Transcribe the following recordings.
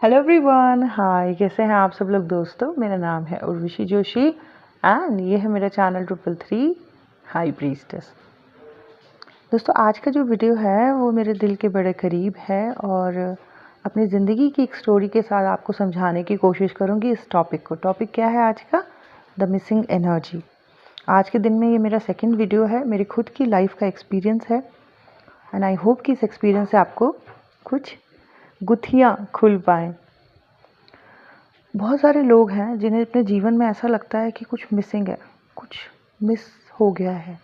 Hello everyone, हाय। कैसे हैं आप सब लोग दोस्तों। मेरा नाम है उर्वशी जोशी एंड ये है मेरा चैनल 333 हाई प्रीस्टेस। दोस्तों, आज का जो वीडियो है वो मेरे दिल के बड़े करीब है और अपनी ज़िंदगी की एक स्टोरी के साथ आपको समझाने की कोशिश करूँगी इस टॉपिक को। टॉपिक क्या है आज का? The missing energy. आज के दिन में ये मेरा सेकेंड वीडियो है, मेरी खुद की लाइफ का एक्सपीरियंस है एंड आई होप कि इस एक्सपीरियंस से आपको कुछ गुत्थियाँ खुल पाएँ। बहुत सारे लोग हैं जिन्हें अपने जीवन में ऐसा लगता है कि कुछ मिसिंग है, कुछ मिस हो गया है।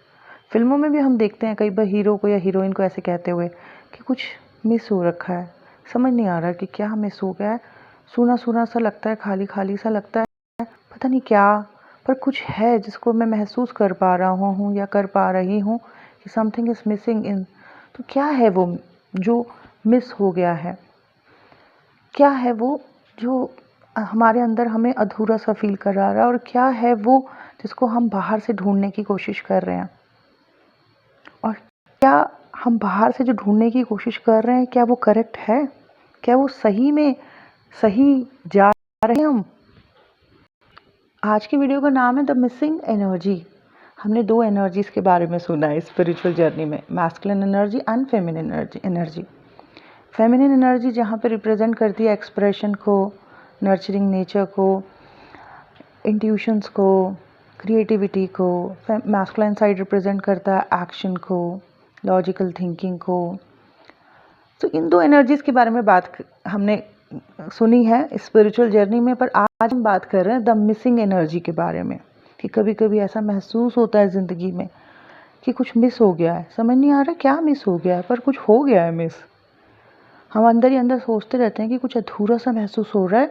फिल्मों में भी हम देखते हैं कई बार हीरो को या हीरोइन को ऐसे कहते हुए कि कुछ मिस हो रखा है, समझ नहीं आ रहा कि क्या मिस हो गया है। सूना सूना सा लगता है, खाली खाली सा लगता है, पता नहीं क्या, पर कुछ है जिसको मैं महसूस कर पा रहा हूँ या कर पा रही हूँ कि समथिंग इज़ मिसिंग इन। तो क्या है वो जो मिस हो गया है? क्या है वो जो हमारे अंदर हमें अधूरा सा फील करा रहा है? और क्या है वो जिसको हम बाहर से ढूंढने की कोशिश कर रहे हैं? और क्या हम बाहर से जो ढूंढने की कोशिश कर रहे हैं, क्या वो करेक्ट है? क्या वो सही में सही जा रहे हैं हम? आज की वीडियो का नाम है द मिसिंग एनर्जी। हमने दो एनर्जीज के बारे में सुना है स्पिरिचुअल जर्नी में, masculine energy and feminine energy. Feminine energy जहाँ पे रिप्रेजेंट करती है एक्सप्रेशन को, नर्चरिंग नेचर को, इंट्यूशंस को, क्रिएटिविटी को। मैस्कुलिन साइड रिप्रेजेंट करता है एक्शन को, लॉजिकल थिंकिंग को। तो इन दो एनर्जीज़ के बारे में बात हमने सुनी है स्पिरिचुअल जर्नी में, पर आज हम बात कर रहे हैं द मिसिंग एनर्जी के बारे में कि कभी कभी ऐसा महसूस होता है ज़िंदगी में कि कुछ मिस हो गया है। समझ नहीं आ रहा क्या मिस हो गया है, पर कुछ हो गया है मिस। हम अंदर ही अंदर सोचते रहते हैं कि कुछ अधूरा सा महसूस हो रहा है।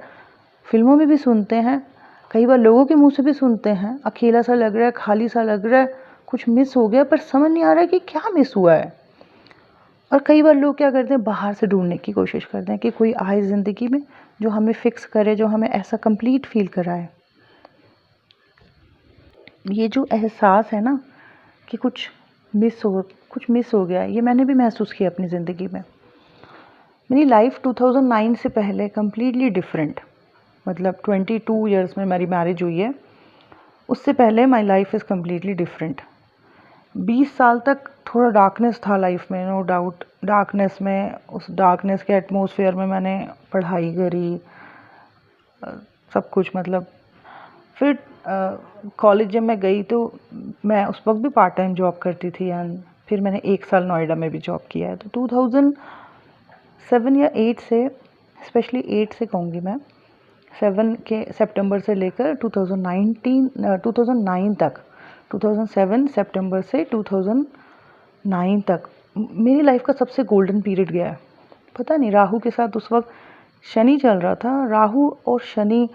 फिल्मों में भी सुनते हैं, कई बार लोगों के मुंह से भी सुनते हैं, अकेला सा लग रहा है, खाली सा लग रहा है, कुछ मिस हो गया, पर समझ नहीं आ रहा है कि क्या मिस हुआ है। और कई बार लोग क्या करते हैं, बाहर से ढूंढने की कोशिश करते हैं कि कोई आए ज़िंदगी में जो हमें फिक्स करे, जो हमें ऐसा कंप्लीट फील कराए। ये जो एहसास है ना कि कुछ मिस हो गया है, ये मैंने भी महसूस किया अपनी ज़िंदगी में। मेरी लाइफ 2009 से पहले कम्प्लीटली डिफरेंट, मतलब 22 इयर्स में मेरी मैरिज हुई है, उससे पहले my life is completely different. 20 साल तक थोड़ा डार्कनेस था लाइफ में, नो डाउट। डार्कनेस में, उस डार्कनेस के एटमॉस्फेयर में मैंने पढ़ाई करी, सब कुछ, मतलब फिर कॉलेज जब मैं गई तो मैं उस वक्त भी पार्ट टाइम जॉब करती थी एंड फिर मैंने 1 साल नोएडा में भी जॉब किया है। तो 2007 या 8 से, स्पेशली 8 से कहूँगी मैं, 7 के सितंबर से लेकर 2009 तक, 2007 सितंबर से 2009 तक मेरी लाइफ का सबसे गोल्डन पीरियड गया है। पता नहीं, राहु के साथ उस वक्त शनि चल रहा था। राहु और शनि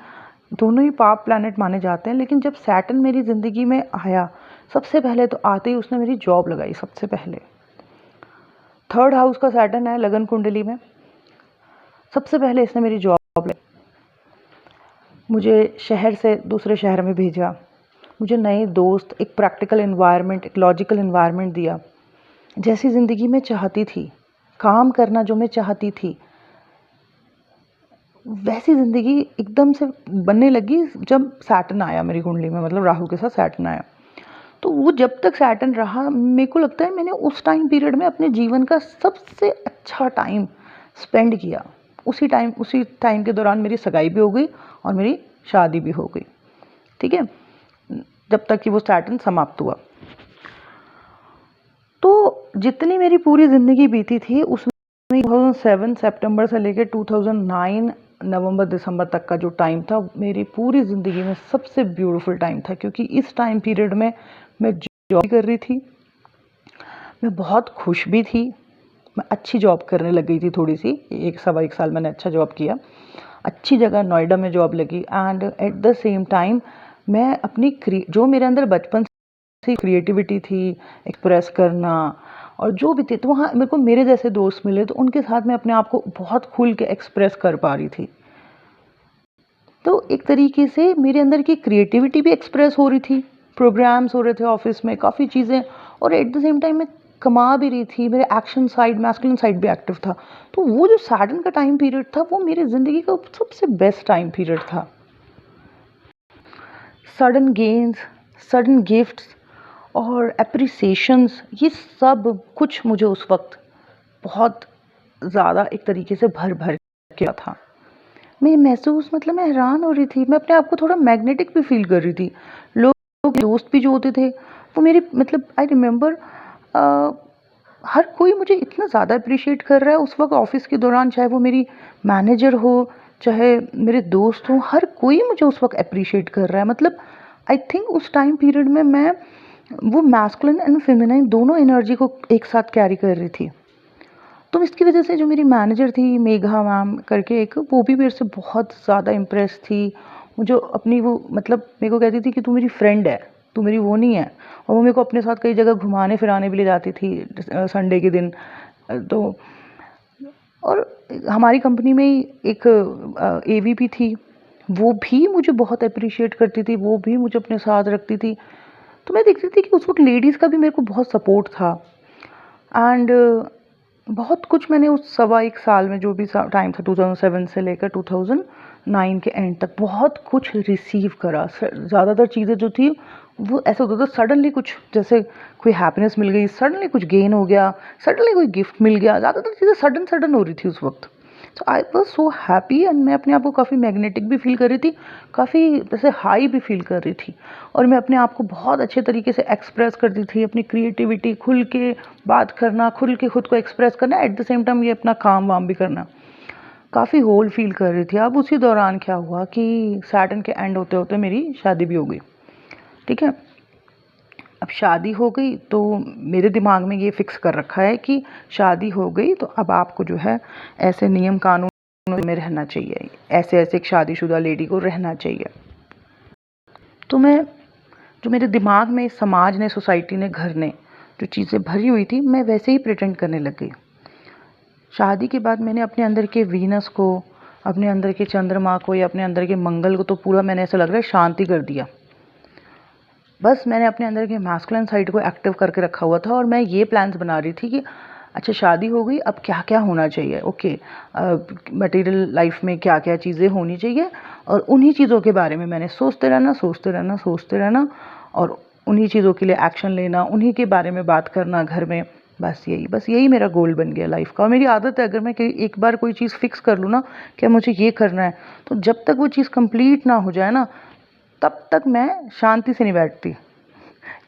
दोनों ही पाप प्लैनेट माने जाते हैं, लेकिन जब सैटर्न मेरी ज़िंदगी में आया, सबसे पहले तो आते ही उसने मेरी जॉब लगाई। सबसे पहले 3rd हाउस का सैटर्न है लगन कुंडली में, सबसे पहले इसने मेरी जॉब ली। मुझे शहर से दूसरे शहर में भेजा, मुझे नए दोस्त, एक प्रैक्टिकल एनवायरनमेंट, एक लॉजिकल एनवायरनमेंट दिया। जैसी ज़िंदगी में चाहती थी, काम करना जो मैं चाहती थी, वैसी ज़िंदगी एकदम से बनने लगी जब सैटर्न आया मेरी कुंडली में, मतलब राहु के साथ सैटर्न आया। तो वो जब तक सैटर्न रहा, मेरे को लगता है मैंने उस टाइम पीरियड में अपने जीवन का सबसे अच्छा टाइम स्पेंड किया। उसी टाइम के दौरान मेरी सगाई भी हो गई और मेरी शादी भी हो गई, ठीक है, जब तक कि वो सैटर्न समाप्त हुआ। तो जितनी मेरी पूरी ज़िंदगी बीती थी उसमें 2007 सितंबर से लेकर 2009 नवंबर दिसंबर तक का जो टाइम था, मेरी पूरी ज़िंदगी में सबसे ब्यूटीफुल टाइम था, क्योंकि इस टाइम पीरियड में मैं जॉब कर रही थी, मैं बहुत खुश भी थी, मैं अच्छी जॉब करने लग गई थी थोड़ी सी, 1 साल मैंने अच्छा जॉब किया, अच्छी जगह नोएडा में जॉब लगी। And at the same time मैं अपनी जो मेरे अंदर बचपन से क्रिएटिविटी थी, एक्सप्रेस करना और जो भी थे, तो वहाँ मेरे को मेरे जैसे दोस्त मिले, तो उनके साथ मैं अपने आप को बहुत खुल के एक्सप्रेस कर पा रही थी। तो एक तरीके से मेरे अंदर की क्रिएटिविटी भी एक्सप्रेस हो रही थी, प्रोग्राम्स हो रहे थे ऑफिस में, काफ़ी चीज़ें, और एट द सेम टाइम मैं कमा भी रही थी, मेरे एक्शन साइड, मैस्कुलिन साइड भी एक्टिव था। तो वो जो सैडन का टाइम पीरियड था वो मेरी ज़िंदगी का सबसे बेस्ट टाइम पीरियड था। सडन गेन्स, सडन गिफ्ट्स और एप्रिसिएशंस, ये सब कुछ मुझे उस वक्त बहुत ज़्यादा एक तरीके से भर भर के था। मैं महसूस मतलब मैं हैरान हो रही थी, मैं अपने आप को थोड़ा मैग्नेटिक भी फील कर रही थी। लोग दोस्त भी जो होते थे वो मेरे मतलब आई रिमेंबर हर कोई मुझे इतना ज़्यादा अप्रिशिएट कर रहा है उस वक्त ऑफिस के दौरान, चाहे वो मेरी मैनेजर हो चाहे मेरे दोस्त हों, हर कोई मुझे उस वक्त अप्रिशिएट कर रहा है। मतलब आई थिंक उस टाइम पीरियड में मैं वो मैस्कुलिन एंड फेमिनाइन दोनों एनर्जी को एक साथ कैरी कर रही थी। तो इसकी वजह से जो मेरी मैनेजर थी मेघा मैम करके एक, वो भी मेरे से बहुत ज़्यादा इम्प्रेस थी। मुझे अपनी वो मतलब मेरे को कहती थी कि तू मेरी फ्रेंड है, तू मेरी वो नहीं है। और वो मेरे को अपने साथ कई जगह घुमाने फिराने भी ले जाती थी संडे के दिन। तो और हमारी कंपनी में ही एक एवीपी थी, वो भी मुझे बहुत अप्रिशिएट करती थी, वो भी मुझे अपने साथ रखती थी। तो मैं देखती थी कि उस वक्त लेडीज़ का भी मेरे को बहुत सपोर्ट था। एंड बहुत कुछ मैंने उस 1.25 साल में जो भी टाइम था 2007 से लेकर 2009 के एंड तक बहुत कुछ रिसीव करा। ज़्यादातर चीज़ें जो थी वो ऐसा होता था सडनली कुछ, जैसे कोई हैप्पीनेस मिल गई, सडनली कुछ गेन हो गया, सडनली कोई गिफ्ट मिल गया, ज़्यादातर चीज़ें सडन हो रही थी उस वक्त। तो I was so happy and मैं अपने आप को काफ़ी मैग्नेटिक भी फील कर रही थी, काफ़ी जैसे हाई भी फील कर रही थी। और मैं अपने आप को बहुत अच्छे तरीके से एक्सप्रेस करती थी, अपनी क्रिएटिविटी खुल के बात करना, खुल के खुद को एक्सप्रेस करना, एट द सेम टाइम ये अपना काम वाम भी करना, काफ़ी होल फील कर रही थी। अब उसी दौरान क्या हुआ कि सैटर्न के एंड होते होते मेरी शादी भी हो गई। ठीक है, अब शादी हो गई तो मेरे दिमाग में ये फिक्स कर रखा है कि शादी हो गई तो अब आपको जो है ऐसे नियम कानून में रहना चाहिए, ऐसे ऐसे एक शादीशुदा लेडी को रहना चाहिए। तो मैं जो मेरे दिमाग में समाज ने, सोसाइटी ने, घर ने जो चीज़ें भरी हुई थी, मैं वैसे ही प्रिटेंड करने लग गई। शादी के बाद मैंने अपने अंदर के वीनस को, अपने अंदर के चंद्रमा को या अपने अंदर के मंगल को तो पूरा मैंने ऐसा लग रहा है शांति कर दिया। बस मैंने अपने अंदर के मैस्कुलिन साइड को एक्टिव करके रखा हुआ था और मैं ये प्लान्स बना रही थी कि अच्छा शादी हो गई, अब क्या क्या होना चाहिए, ओके मटेरियल लाइफ में क्या क्या चीज़ें होनी चाहिए, और उन्हीं चीज़ों के बारे में मैंने सोचते रहना और उन्हीं चीज़ों के लिए एक्शन लेना, उन्हीं के बारे में बात करना घर में। बस यही मेरा गोल बन गया लाइफ का। और मेरी आदत है, अगर मैं एक बार कोई चीज़ फिक्स कर लूँ ना कि मुझे ये करना है, तो जब तक वो चीज़ कंप्लीट ना हो जाए ना, तब तक मैं शांति से नहीं बैठती।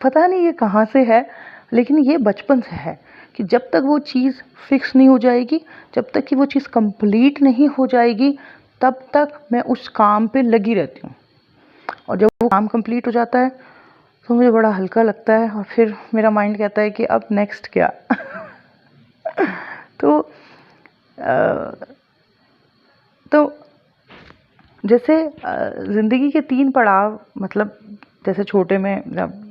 पता नहीं ये कहाँ से है, लेकिन ये बचपन से है कि जब तक वो चीज़ फिक्स नहीं हो जाएगी, जब तक कि वो चीज़ कंप्लीट नहीं हो जाएगी, तब तक मैं उस काम पे लगी रहती हूँ। और जब वो काम कंप्लीट हो जाता है तो मुझे बड़ा हल्का लगता है और फिर मेरा माइंड कहता है कि अब नेक्स्ट क्या। तो तो जैसे ज़िंदगी के 3 पड़ाव, मतलब जैसे छोटे में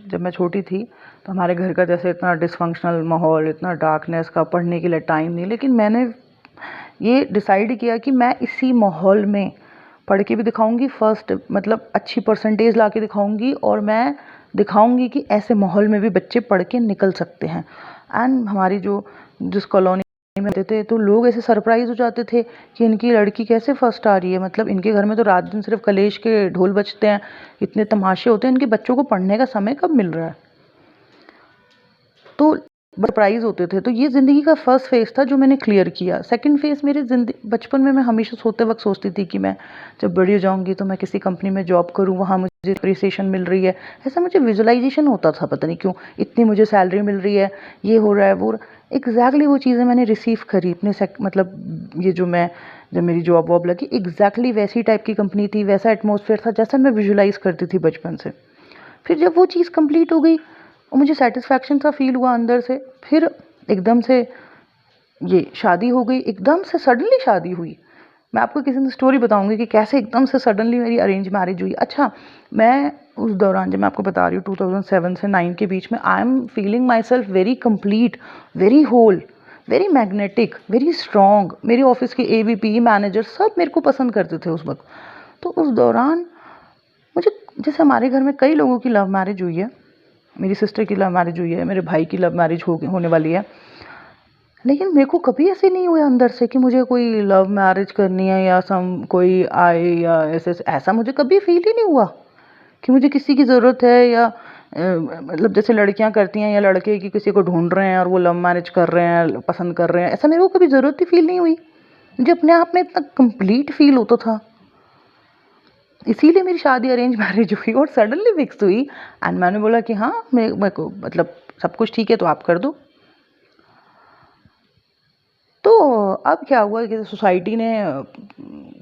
जब मैं छोटी थी तो हमारे घर का जैसे इतना डिसफंक्शनल माहौल, इतना डार्कनेस का, पढ़ने के लिए टाइम नहीं, लेकिन मैंने ये डिसाइड किया कि मैं इसी माहौल में पढ़ के भी दिखाऊंगी, फर्स्ट मतलब अच्छी परसेंटेज ला के दिखाऊंगी, और मैं दिखाऊंगी कि ऐसे माहौल में भी बच्चे पढ़ के निकल सकते हैं। एंड हमारी जिस कॉलोनी में रहते थे तो लोग ऐसे सरप्राइज हो जाते थे कि इनकी लड़की कैसे फर्स्ट आ रही है, मतलब इनके घर में तो रात दिन सिर्फ कलेश के ढोल बजते हैं, इतने तमाशे होते हैं, इनके बच्चों को पढ़ने का समय कब मिल रहा है। तो सरप्राइज होते थे। तो ये ज़िंदगी का फर्स्ट फेज़ था जो मैंने क्लियर किया। सेकंड फेज़ मेरे बचपन में मैं हमेशा सोते वक्त सोचती थी कि मैं जब बड़ी हो जाऊंगी तो मैं किसी कंपनी में जॉब करूं, वहाँ मुझे अप्रिसिएशन मिल रही है, ऐसा मुझे विजुअलाइजेशन होता था, पता नहीं क्यों इतनी मुझे सैलरी मिल रही है, ये हो रहा है वो। एग्जैक्टली वो चीज़ें मैंने रिसीव करी अपने मतलब ये जब मेरी जॉब वॉब लगी, एग्जैक्टली वैसी टाइप की कंपनी थी, वैसा एटमॉस्फेयर था जैसा मैं विजुलाइज करती थी बचपन से। फिर जब वो चीज़ कंप्लीट हो गई और मुझे सेटिस्फैक्शन सा फील हुआ अंदर से, फिर एकदम से ये शादी हो गई, एकदम से सडनली शादी हुई। मैं आपको किसी दिन स्टोरी बताऊंगी कि कैसे एकदम से सडनली मेरी अरेंज मैरिज हुई। अच्छा, मैं उस दौरान जब मैं आपको बता रही हूँ 2007 से 9 के बीच में, I am feeling myself very complete, very whole, very magnetic, very strong. मेरे ऑफिस के एवीपी मैनेजर सब मेरे को पसंद करते थे उस वक्त। तो उस दौरान मुझे, जैसे हमारे घर में कई लोगों की लव मैरिज हुई है, मेरी सिस्टर की लव मैरिज हुई है, मेरे भाई की लव मैरिज होने वाली है, लेकिन मेरे को कभी ऐसे नहीं हुआ अंदर से कि मुझे कोई लव मैरिज करनी है या कोई आए या ऐसे ऐसा मुझे कभी फील ही नहीं हुआ कि मुझे किसी की ज़रूरत है या मतलब जैसे लड़कियां करती हैं या लड़के की किसी को ढूंढ रहे हैं और वो लव मैरिज कर रहे हैं, पसंद कर रहे हैं, ऐसा मेरे को कभी ज़रूरत ही फील नहीं हुई। मुझे अपने आप में इतना कंप्लीट फील होता था, इसीलिए मेरी शादी अरेंज मैरिज हुई और सडनली फिक्स हुई। एंड मैंने बोला कि हाँ मेरे को मतलब सब कुछ ठीक है तो आप कर दो। तो अब क्या हुआ कि सोसाइटी ने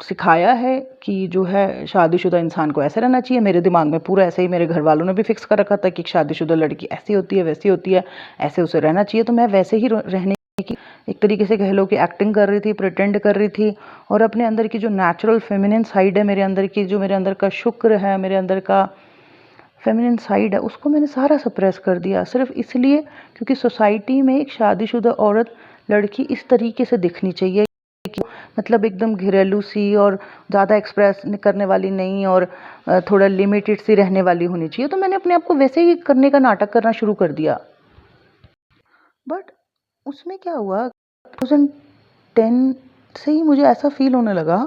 सिखाया है कि जो है शादीशुदा इंसान को ऐसे रहना चाहिए। मेरे दिमाग में पूरा ऐसे ही मेरे घर वालों ने भी फिक्स कर रखा था कि शादीशुदा लड़की ऐसी होती है, वैसी होती है, ऐसे उसे रहना चाहिए। तो मैं वैसे ही रहने की एक तरीके से कह लो कि एक्टिंग कर रही थी, प्रिटेंड कर रही थी, और अपने अंदर की जो नेचुरल फेमिनिन साइड है मेरे अंदर की, जो मेरे अंदर का शुक्र है, मेरे अंदर का फेमिनिन साइड है, उसको मैंने सारा सप्रेस कर दिया, सिर्फ इसलिए क्योंकि सोसाइटी में एक शादीशुदा औरत लड़की इस तरीके से दिखनी चाहिए कि मतलब एकदम घरेलू सी और ज़्यादा एक्सप्रेस करने वाली नहीं और थोड़ा लिमिटेड सी रहने वाली होनी चाहिए। तो मैंने अपने आप को वैसे ही करने का नाटक करना शुरू कर दिया। बट उसमें क्या हुआ, 2010 से ही मुझे ऐसा फील होने लगा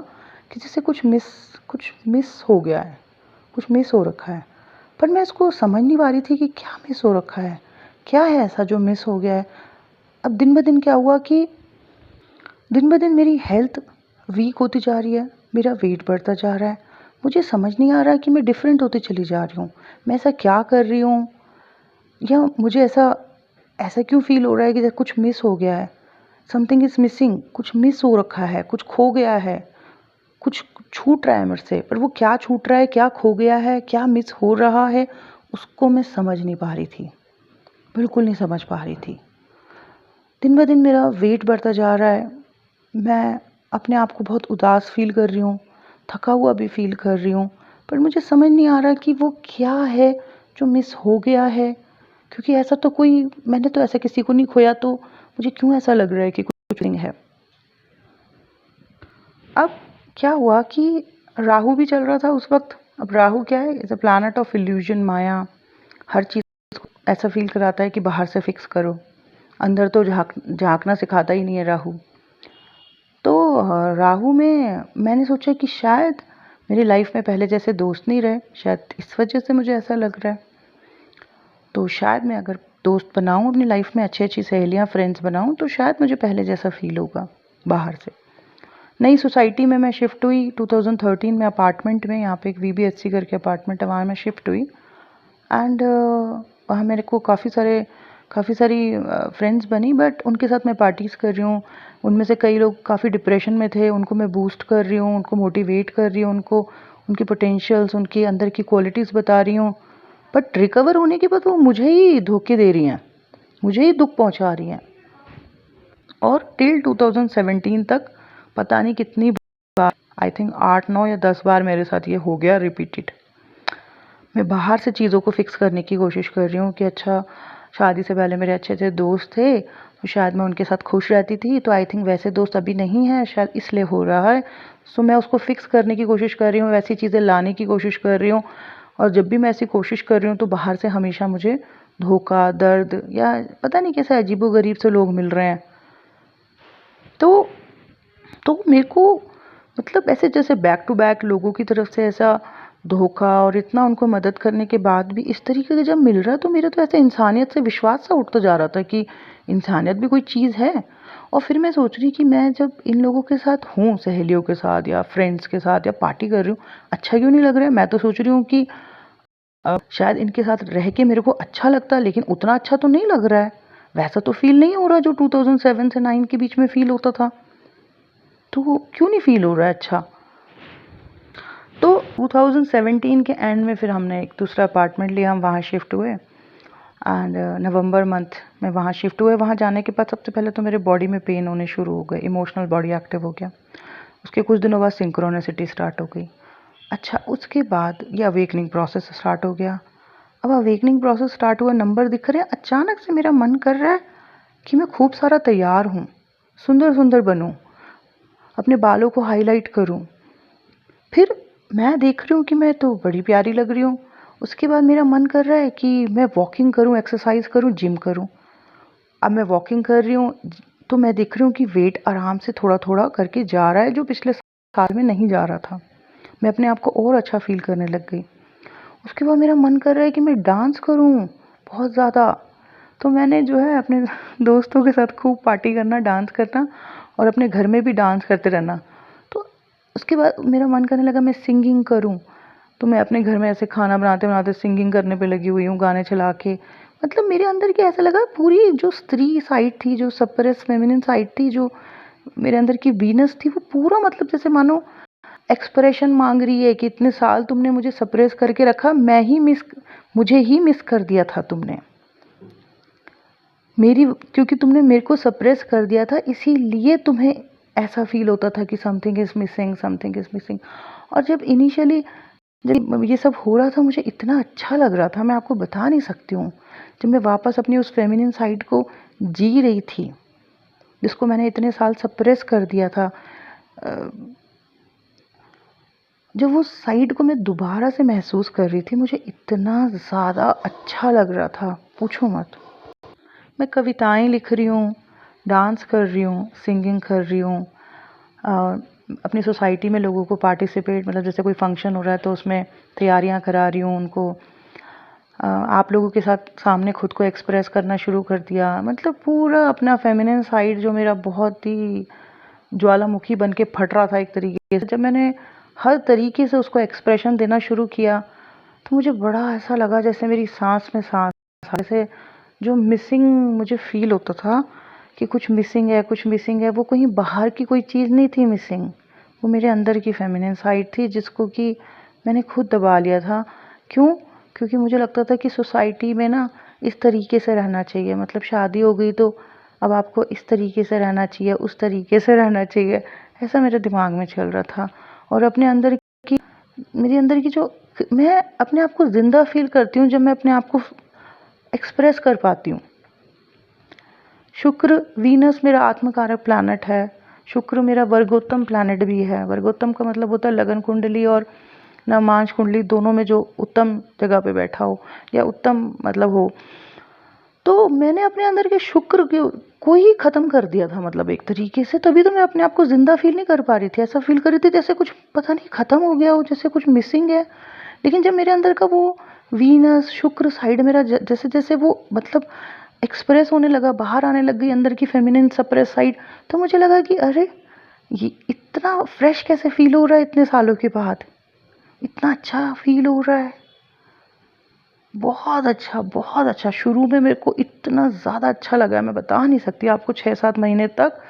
कि जैसे कुछ मिस हो गया है, कुछ मिस हो रखा है। पर मैं इसको समझ नहीं पा रही थी कि क्या मिस हो रखा है, क्या है ऐसा जो मिस हो गया है। अब दिन ब दिन क्या हुआ कि दिन ब दिन मेरी हेल्थ वीक होती जा रही है, मेरा वेट बढ़ता जा रहा है, मुझे समझ नहीं आ रहा कि मैं डिफरेंट होती चली जा रही हूँ, मैं ऐसा क्या कर रही हूँ, या मुझे ऐसा ऐसा क्यों फील हो रहा है कि जैसे कुछ मिस हो गया है, समथिंग इज़ मिसिंग, कुछ मिस हो रखा है, कुछ खो गया है, कुछ छूट रहा है मेरे से। पर वो क्या छूट रहा है, क्या खो गया है, क्या मिस हो रहा है, उसको मैं समझ नहीं पा रही थी, बिल्कुल नहीं समझ पा रही थी। दिन ब दिन मेरा वेट बढ़ता जा रहा है, मैं अपने आप को बहुत उदास फील कर रही हूँ, थका हुआ भी फील कर रही हूँ, पर मुझे समझ नहीं आ रहा कि वो क्या है जो मिस हो गया है। क्योंकि ऐसा तो कोई, मैंने तो ऐसा किसी को नहीं खोया, तो मुझे क्यों ऐसा लग रहा है कि कुछ नहीं है। अब क्या हुआ कि राहु भी चल रहा था उस वक्त। अब राहु क्या है, is a planet of illusion, maya, हर चीज़ को ऐसा फील कराता है कि बाहर से फिक्स करो, अंदर तो झांकना सिखाता ही नहीं है राहु। तो राहु में मैंने सोचा कि शायद मेरी लाइफ में पहले जैसे दोस्त नहीं रहे, शायद इस वजह से मुझे ऐसा लग रहा है। तो शायद मैं अगर दोस्त बनाऊं अपनी लाइफ में, अच्छी अच्छी सहेलियां, फ्रेंड्स बनाऊं, तो शायद मुझे पहले जैसा फील होगा बाहर से। नई सोसाइटी में मैं शिफ्ट हुई 2013 में, अपार्टमेंट में, यहाँ पे एक VBHC करके अपार्टमेंट है, वहाँ मैं शिफ्ट हुई। एंड वहाँ मेरे को काफ़ी सारी फ्रेंड्स बनी, बट उनके साथ मैं पार्टीज़ कर रही हूँ। उनमें से कई लोग काफ़ी डिप्रेशन में थे, उनको मैं बूस्ट कर रही हूँ, उनको मोटिवेट कर रही हूँ, उनको उनकी पोटेंशियल्स, उनके अंदर की क्वालिटीज़ बता रही हूँ। बट रिकवर होने के बाद वो मुझे ही धोखे दे रही हैं, मुझे ही दुख पहुँचा रही हैं। और टिल 2017 तक पता नहीं कितनी बार, आई थिंक 8, 9 या 10 बार मेरे साथ ये हो गया रिपीटेड। मैं बाहर से चीज़ों को फिक्स करने की कोशिश कर रही हूँ कि अच्छा, शादी से पहले मेरे अच्छे अच्छे दोस्त थे तो शायद मैं उनके साथ खुश रहती थी, तो आई थिंक वैसे दोस्त अभी नहीं हैं, शायद इसलिए हो रहा है। सो मैं उसको फिक्स करने की कोशिश कर रही हूँ, वैसी चीज़ें लाने की कोशिश कर रही हूँ। और जब भी मैं ऐसी कोशिश कर रही हूँ तो बाहर से हमेशा मुझे धोखा, दर्द, या पता नहीं कैसे अजीबोगरीब से लोग मिल रहे हैं। तो मेरे को मतलब ऐसे जैसे बैक टू बैक लोगों की तरफ से ऐसा धोखा, और इतना उनको मदद करने के बाद भी इस तरीके का जब मिल रहा है, तो मेरे तो ऐसे इंसानियत से विश्वास सा उठता जा रहा था कि इंसानियत भी कोई चीज़ है। और फिर मैं सोच रही कि मैं जब इन लोगों के साथ हूँ, सहेलियों के साथ या फ्रेंड्स के साथ या पार्टी कर रही हूँ, अच्छा क्यों नहीं लग रहा है। मैं तो सोच रही हूँ कि शायद इनके साथ रह के मेरे को अच्छा लगता है, लेकिन उतना अच्छा तो नहीं लग रहा है, वैसा तो फील नहीं हो रहा जो 2007 से 9 के बीच में फील होता था। तो क्यों नहीं फील हो रहा है अच्छा। तो 2017 के एंड में फिर हमने एक दूसरा अपार्टमेंट लिया, हम वहाँ शिफ्ट हुए। एंड नवंबर मंथ में वहाँ शिफ्ट हुए। वहाँ जाने के बाद सबसे पहले तो मेरे बॉडी में पेन होने शुरू हो गए, इमोशनल बॉडी एक्टिव हो गया। उसके कुछ दिनों बाद सिंक्रोनिसिटी स्टार्ट हो गई। अच्छा, उसके बाद ये अवेकनिंग प्रोसेस स्टार्ट हो गया। अब अवेकनिंग प्रोसेस स्टार्ट हुआ, नंबर दिख रहे हैं, अचानक से मेरा मन कर रहा है कि मैं खूब सारा तैयार हूँ, सुंदर सुंदर बनूँ, अपने बालों को हाईलाइट करूँ। फिर मैं देख रही हूँ कि मैं तो बड़ी प्यारी लग रही हूँ, उसके बाद मेरा मन कर रहा है कि मैं वॉकिंग करूं, एक्सरसाइज करूं, जिम करूं। अब मैं वॉकिंग कर रही हूँ तो मैं देख रही हूँ कि वेट आराम से थोड़ा थोड़ा करके जा रहा है, जो पिछले साल में नहीं जा रहा था। मैं अपने आप को और अच्छा फील करने लग गई। उसके बाद मेरा मन कर रहा है कि मैं डांस करूं बहुत ज़्यादा। तो मैंने जो है अपने दोस्तों के साथ खूब पार्टी करना, डांस करना और अपने घर में भी डांस करते रहना। तो उसके बाद मेरा मन करने लगा मैं सिंगिंग करूं। तो मैं अपने घर में ऐसे खाना बनाते बनाते सिंगिंग करने पे लगी हुई हूँ, गाने चला के। मतलब मेरे अंदर की ऐसा लगा पूरी जो स्त्री साइड थी, जो सप्रेस फेमिनिन साइड थी, जो मेरे अंदर की वीनस थी, वो पूरा मतलब जैसे मानो एक्सप्रेशन मांग रही है कि इतने साल तुमने मुझे सप्रेस करके रखा, मुझे ही मिस कर दिया था तुमने क्योंकि तुमने मेरे को सप्रेस कर दिया था, इसीलिए तुम्हें ऐसा फील होता था कि something is missing, something is missing. और जब ये सब हो रहा था मुझे इतना अच्छा लग रहा था, मैं आपको बता नहीं सकती हूँ। जब मैं वापस अपनी उस फेमिनिन साइड को जी रही थी, जिसको मैंने इतने साल सप्रेस कर दिया था, जब वो साइड को मैं दोबारा से महसूस कर रही थी, मुझे इतना ज़्यादा अच्छा लग रहा था, पूछो मत। मैं कविताएं लिख रही हूँ, डांस कर रही हूँ, सिंगिंग कर रही हूँ, अपनी सोसाइटी में लोगों को पार्टिसिपेट, मतलब जैसे कोई फंक्शन हो रहा है तो उसमें तैयारियां करा रही हूँ उनको। आप लोगों के साथ सामने खुद को एक्सप्रेस करना शुरू कर दिया। मतलब पूरा अपना फेमिनिन साइड जो मेरा बहुत ही ज्वालामुखी बन के फट रहा था एक तरीके से, जब मैंने हर तरीके से उसको एक्सप्रेशन देना शुरू किया तो मुझे बड़ा ऐसा लगा जैसे मेरी सांस में सांस, जैसे जो मिसिंग मुझे फील होता था कि कुछ मिसिंग है, कुछ मिसिंग है, वो कहीं बाहर की कोई चीज़ नहीं थी मिसिंग, वो मेरे अंदर की फेमिनिन साइड थी, जिसको कि मैंने खुद दबा लिया था। क्यों? क्योंकि मुझे लगता था कि सोसाइटी में ना इस तरीके से रहना चाहिए, मतलब शादी हो गई तो अब आपको इस तरीके से रहना चाहिए, उस तरीके से रहना चाहिए, ऐसा मेरे दिमाग में चल रहा था। और मेरे अंदर की जो, मैं अपने आप को ज़िंदा फील करती हूँ जब मैं अपने आप को एक्सप्रेस कर पाती हूँ। शुक्र, वीनस मेरा आत्मकारक प्लैनेट है। शुक्र मेरा वर्गोत्तम प्लैनेट भी है। वर्गोत्तम का मतलब होता है लगन कुंडली और नवमांश कुंडली दोनों में जो उत्तम जगह पे बैठा हो या उत्तम मतलब हो। तो मैंने अपने अंदर के शुक्र को ही ख़त्म कर दिया था, मतलब एक तरीके से। तभी तो मैं अपने आप को ज़िंदा फील नहीं कर पा रही थी। ऐसा फील कर रही थी जैसे कुछ पता नहीं ख़त्म हो गया हो, जैसे कुछ मिसिंग है। लेकिन जब मेरे अंदर का वो वीनस शुक्र साइड मेरा जैसे जैसे वो मतलब एक्सप्रेस होने लगा, बाहर आने लग गई अंदर की फेमिनिन सप्रेस साइड, तो मुझे लगा कि अरे ये इतना फ्रेश कैसे फील हो रहा है इतने सालों के बाद, इतना अच्छा फील हो रहा है, बहुत अच्छा, बहुत अच्छा। शुरू में मेरे को इतना ज़्यादा अच्छा लगा, मैं बता नहीं सकती आपको, 6-7 महीने तक,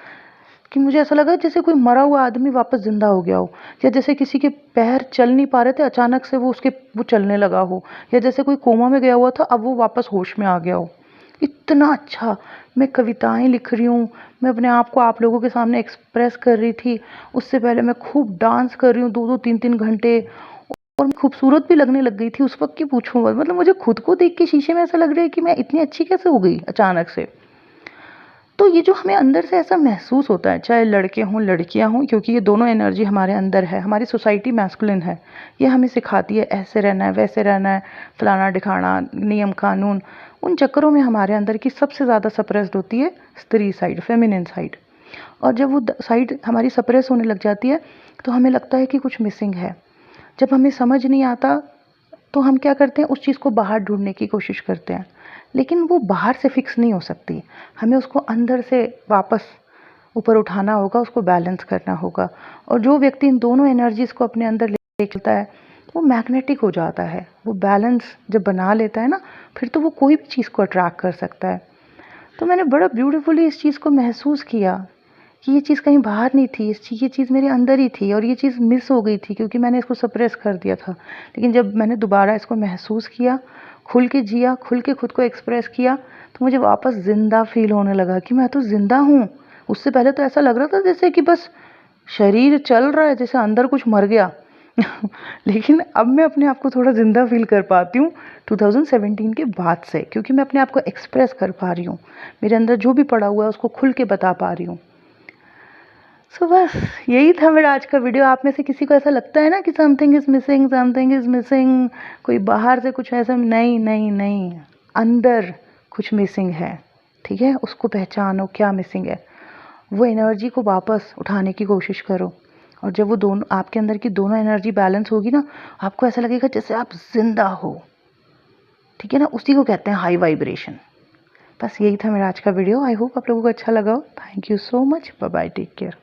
कि मुझे ऐसा लगा जैसे कोई मरा हुआ आदमी वापस ज़िंदा हो गया हो, या जैसे किसी के पैर चल नहीं पा रहे थे, अचानक से वो चलने लगा हो, या जैसे कोई कोमा में गया हुआ था अब वो वापस होश में आ गया हो। इतना अच्छा। मैं कविताएं लिख रही हूँ, मैं अपने आप को आप लोगों के सामने एक्सप्रेस कर रही थी। उससे पहले मैं खूब डांस कर रही हूँ 2-2 3-3 घंटे, और मैं खूबसूरत भी लगने लग गई थी उस वक्त की, पूछूं मत। मतलब मुझे खुद को देख के शीशे में ऐसा लग रहा है कि मैं इतनी अच्छी कैसे हो गई अचानक से। तो ये जो हमें अंदर से ऐसा महसूस होता है, चाहे लड़के हों लड़कियां हों, क्योंकि ये दोनों एनर्जी हमारे अंदर है। हमारी सोसाइटी मैस्कुलिन है, ये हमें सिखाती है ऐसे रहना है, वैसे रहना है, फलाना ढिकाना, नियम कानून। उन चक्करों में हमारे अंदर की सबसे ज़्यादा सप्रेस्ड होती है स्त्री साइड, फेमिनिन साइड। और जब वो साइड हमारी सप्रेस होने लग जाती है तो हमें लगता है कि कुछ मिसिंग है। जब हमें समझ नहीं आता तो हम क्या करते हैं, उस चीज़ को बाहर ढूंढने की कोशिश करते हैं, लेकिन वो बाहर से फिक्स नहीं हो सकती। हमें उसको अंदर से वापस ऊपर उठाना होगा, उसको बैलेंस करना होगा। और जो व्यक्ति इन दोनों एनर्जीज़ को अपने अंदर ले चलता है वो मैग्नेटिक हो जाता है। वो बैलेंस जब बना लेता है ना, फिर तो वो कोई भी चीज़ को अट्रैक्ट कर सकता है। तो मैंने बड़ा ब्यूटीफुली इस चीज़ को महसूस किया कि ये चीज़ कहीं बाहर नहीं थी, ये चीज़ मेरे अंदर ही थी, और ये चीज़ मिस हो गई थी क्योंकि मैंने इसको सप्रेस कर दिया था। लेकिन जब मैंने दोबारा इसको महसूस किया, खुल के जिया, खुल के खुद को एक्सप्रेस किया, तो मुझे वापस ज़िंदा फील होने लगा कि मैं तो ज़िंदा हूँ। उससे पहले तो ऐसा लग रहा था जैसे कि बस शरीर चल रहा है, जैसे अंदर कुछ मर गया। लेकिन अब मैं अपने आप को थोड़ा ज़िंदा फील कर पाती हूँ 2017 के बाद से, क्योंकि मैं अपने आप को एक्सप्रेस कर पा रही हूँ। मेरे अंदर जो भी पड़ा हुआ है उसको खुल के बता पा रही हूँ। सो बस यही था मेरा आज का वीडियो। आप में से किसी को ऐसा लगता है ना कि समथिंग इज़ मिसिंग, कोई बाहर से कुछ ऐसा, नहीं नहीं नहीं, अंदर कुछ मिसिंग है, ठीक है? उसको पहचानो क्या मिसिंग है, वो एनर्जी को वापस उठाने की कोशिश करो। और जब वो दोनों आपके अंदर की दोनों एनर्जी बैलेंस होगी ना, आपको ऐसा लगेगा जैसे आप जिंदा हो, ठीक है ना? उसी को कहते हैं हाई वाइब्रेशन। बस यही था मेरा आज का वीडियो। आई होप आप लोगों को अच्छा लगा हो। Thank you so much. Bye bye, take care.